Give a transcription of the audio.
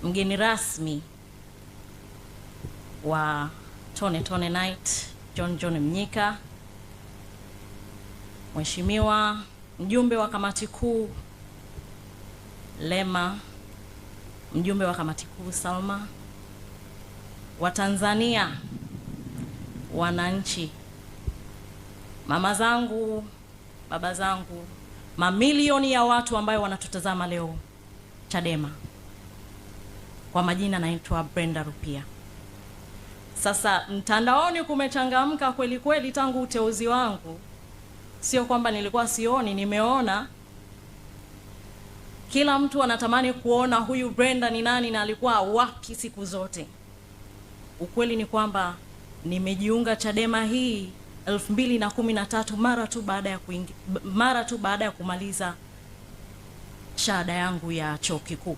mgeni rasmi wa Tone Tone Night, John Mnyika, Mheshimiwa mjumbe wa kamati kuu Lema, mjumbe wa kamati kuu Salma, Watanzania, wananchi, mama zangu, baba zangu, mamilioni ya watu ambao wanatutazama leo Chadema. Kwa majina naitwa Brenda Rupia. Sasa mtandaoni kumechangamka kweli kweli tangu uteuzi wangu. Sio kwamba nilikuwa sioni, nimeona. Kila mtu anatamani kuona huyu Brenda ni nani na alikuwa wapi siku zote. Ukweli ni kwamba nimejiunga Chadema hii 2013 mara tu baada ya kumaliza shahada yangu ya chuo kikuu.